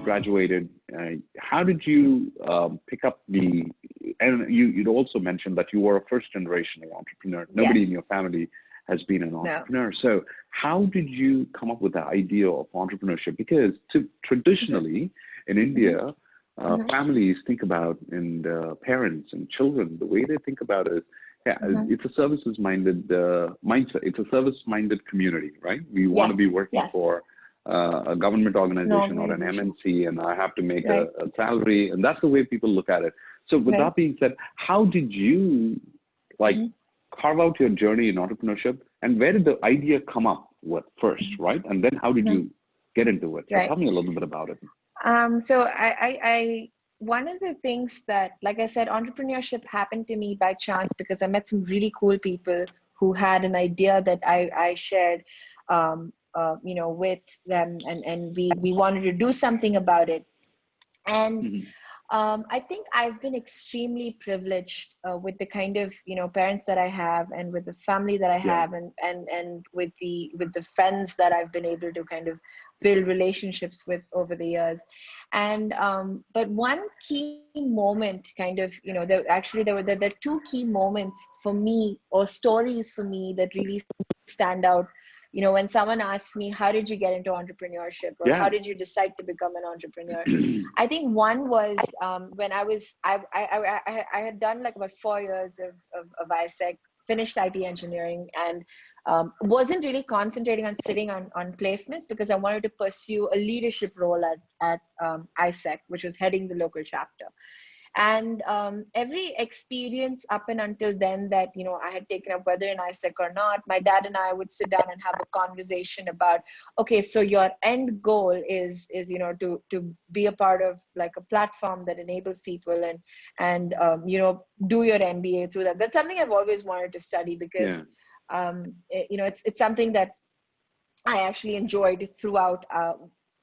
graduated, how did you pick up the, and you'd also mentioned that you were a first generation entrepreneur. Nobody in your family has been an entrepreneur. So how did you come up with the idea of entrepreneurship? Because traditionally in India, families think about, and parents and children, the way they think about it, it's a services-minded mindset. It's a service-minded community, right? We want to be working for a government organization or an MNC, and I have to make a salary, and that's the way people look at it. So with that being said, how did you carve out your journey in entrepreneurship, and where did the idea come up with first, right? And then how did you get into it? So tell me a little bit about it. So I one of the things that, like I said, entrepreneurship happened to me by chance because I met some really cool people who had an idea that I shared, with them, and we wanted to do something about it. And I think I've been extremely privileged with the kind of parents that I have, and with the family that I have, and with the friends that I've been able to kind of build relationships with over the years. And but one key moment, kind of, there are two key moments for me, or stories for me, that really stand out. When someone asks me, how did you get into entrepreneurship, or how did you decide to become an entrepreneur? I think one was when I had done like about 4 years of ISEC, finished IT engineering, and wasn't really concentrating on sitting on placements, because I wanted to pursue a leadership role at ISEC, which was heading the local chapter. And every experience up and until then that, I had taken up, whether in ISEC or not, my dad and I would sit down and have a conversation about, okay, so your end goal is to be a part of like a platform that enables people, and do your MBA through that. That's something I've always wanted to study, because it's something that I actually enjoyed throughout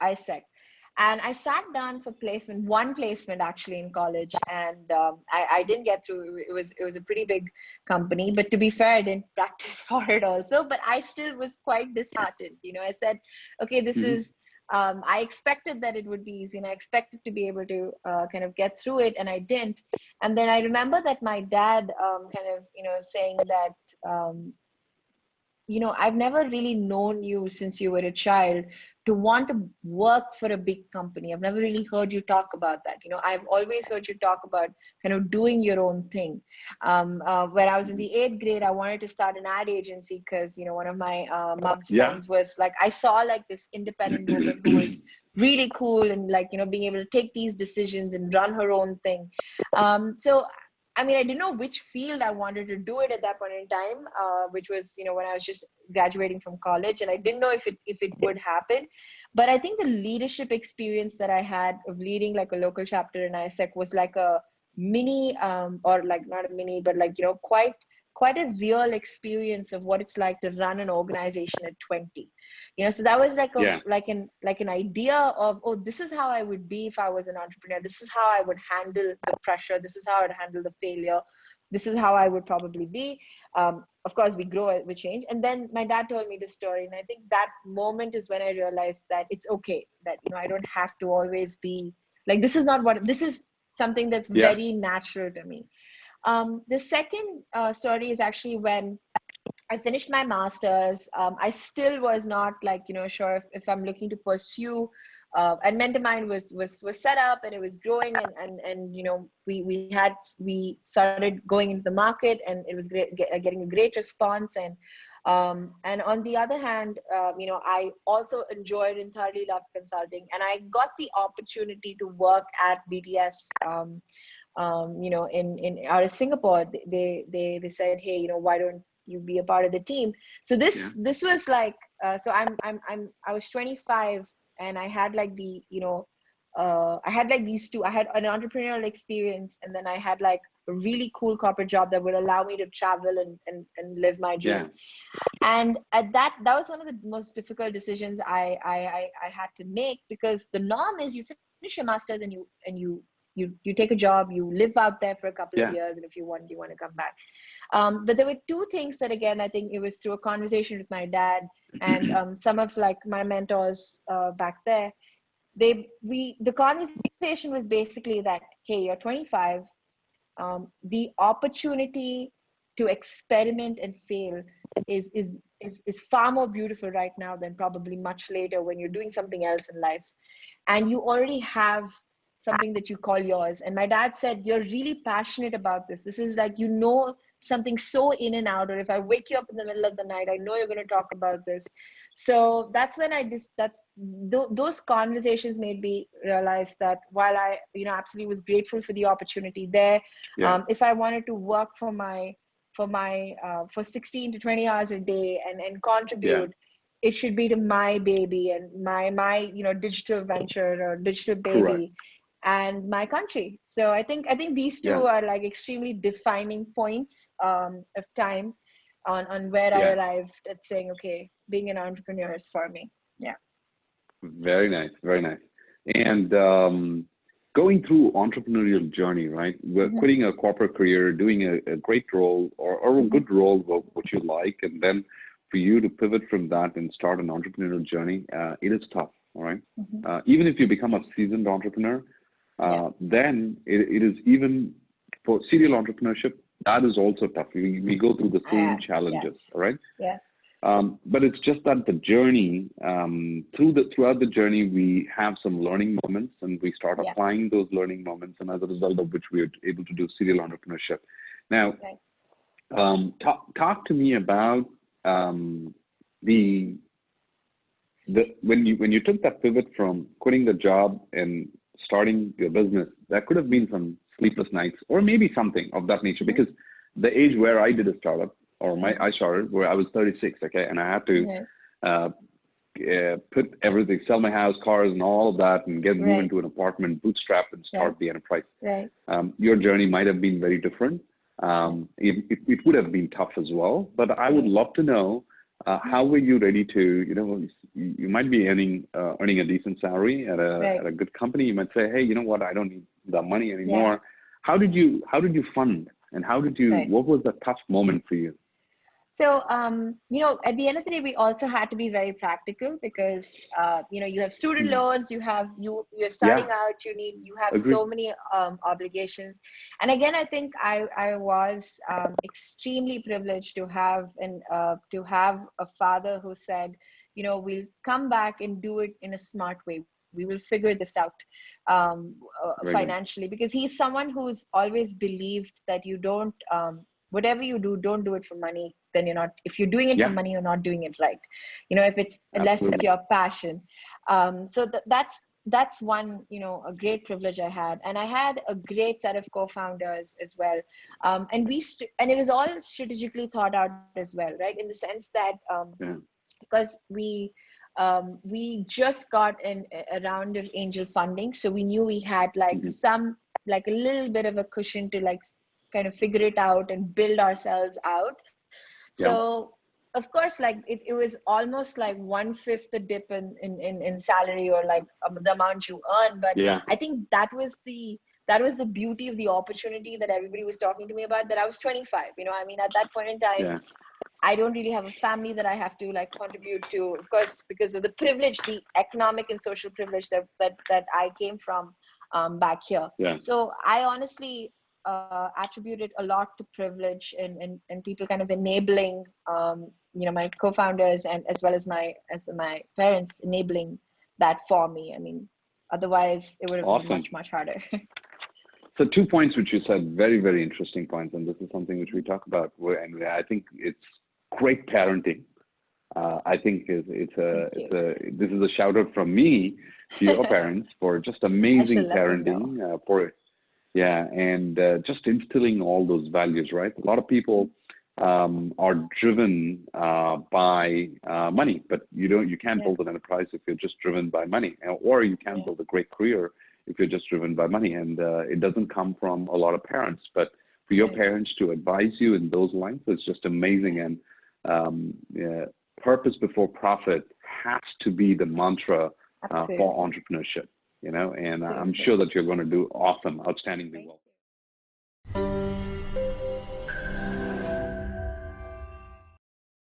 ISEC. And I sat down for one placement actually in college, and I didn't get through. It was a pretty big company, but to be fair, I didn't practice for it also. But I still was quite disheartened. I said, okay, this is. I expected that it would be easy, and I expected to be able to kind of get through it, and I didn't. And then I remember that my dad saying that. I've never really known you since you were a child to want to work for a big company. I've never really heard you talk about that. I've always heard you talk about kind of doing your own thing. When I was in the 8th grade, I wanted to start an ad agency because, one of my mom's friends was like, I saw like this independent woman who was really cool, and like, being able to take these decisions and run her own thing. So I mean, I didn't know which field I wanted to do it at that point in time, which was, when I was just graduating from college, and I didn't know if it would happen. But I think the leadership experience that I had of leading like a local chapter in ISEC was like a mini, or like not a mini, but like, quite a real experience of what it's like to run an organization at 20. So that was like like an idea of, oh, this is how I would be if I was an entrepreneur. This is how I would handle the pressure. This is how I would handle the failure. This is how I would probably be. Of course, we grow, we change. And then my dad told me this story, and I think that moment is when I realized that it's okay, that I don't have to always be like, this is something that's very natural to me. The second story is actually when I finished my master's. I still was not like, sure if I'm looking to pursue, and MentorMind was set up, and it was growing, and we started going into the market, and it was getting a great response. And on the other hand, I also enjoyed and thoroughly loved consulting, and I got the opportunity to work at BTS. In out of Singapore. They said, hey, why don't you be a part of the team? So this was like, so I was 25, and I had like I had like these two. I had an entrepreneurial experience, and then I had like a really cool corporate job that would allow me to travel and live my dream. And at that was one of the most difficult decisions I had to make, because the norm is you finish your master's and you take a job, you live out there for a couple of years, and if you want to come back. But there were two things that, again, I think it was through a conversation with my dad and some of like my mentors back there, the conversation was basically that, hey, you're 25. The opportunity to experiment and fail is far more beautiful right now than probably much later when you're doing something else in life, and you already have something that you call yours. And my dad said, you're really passionate about this. This is like, something so in and out, or if I wake you up in the middle of the night, I know you're going to talk about this. So that's when those conversations made me realize that while I, absolutely was grateful for the opportunity there, if I wanted to work for 16 to 20 hours a day and contribute, it should be to my baby and my digital venture or digital baby. Correct. And my country. So I think these two are like extremely defining points of time on where I arrived at saying, okay, being an entrepreneur is for me. Yeah. Very nice, very nice. And going through entrepreneurial journey, right? We're quitting a corporate career, doing a great role or a good role, what you like, and then for you to pivot from that and start an entrepreneurial journey, it is tough, all right? Even if you become a seasoned entrepreneur, then it is, even for serial entrepreneurship, that is also tough. We go through the same challenges, all right? Yeah. But it's just that the journey, throughout the journey, we have some learning moments, and we start applying those learning moments, and as a result of which we are able to do serial entrepreneurship. Now, talk to me about when you took that pivot from quitting the job and starting your business. That could have been some sleepless nights, or maybe something of that nature, because the age where I did a startup, or I started, where I was 36, okay, and I had to put everything, sell my house, cars, and all of that, and move into an apartment, bootstrap, and start the enterprise. Your journey might have been very different. It would have been tough as well, but I would love to know, how were you ready to, you might be earning a decent salary at a good company. You might say, hey, you know what, I don't need that money anymore. How did you fund, and what was the tough moment for you? So, at the end of the day, we also had to be very practical because, you have student loans, you're starting out, you have so many obligations. And again, I think I was extremely privileged to have a father who said, we'll come back and do it in a smart way. We will figure this out financially, because he's someone who's always believed that you don't, whatever you do, don't do it for money. Then you're not, if you're doing it for money, you're not doing it right. If it's, unless it's your passion. So that's one, a great privilege I had. And I had a great set of co-founders as well. And it was all strategically thought out as well, right? In the sense that, because we just got a round of angel funding. So we knew we had a little bit of a cushion to kind of figure it out and build ourselves out. So of course, it was almost like 1/5 the dip in salary, or the amount you earn. But I think that was the beauty of the opportunity that everybody was talking to me about, that I was 25. At that point in time, I don't really have a family that I have to contribute to, of course, because of the privilege, the economic and social privilege that I came from back here. So I honestly attributed a lot to privilege and people kind of enabling, my co-founders, and as well as my parents enabling that for me. Otherwise it would have been much, much harder. So 2 points which you said, very, very interesting points, and this is something which we talk about, and I think it's great parenting. I think this is a shout out from me to your parents for just amazing parenting, and just instilling all those values, right? A lot of people are driven by money, but you can't build an enterprise if you're just driven by money, or you can't build a great career if you're just driven by money. And it doesn't come from a lot of parents, but for your parents to advise you in those lines is just amazing. And purpose before profit has to be the mantra for entrepreneurship, and I'm sure that you're going to do awesome, outstandingly well.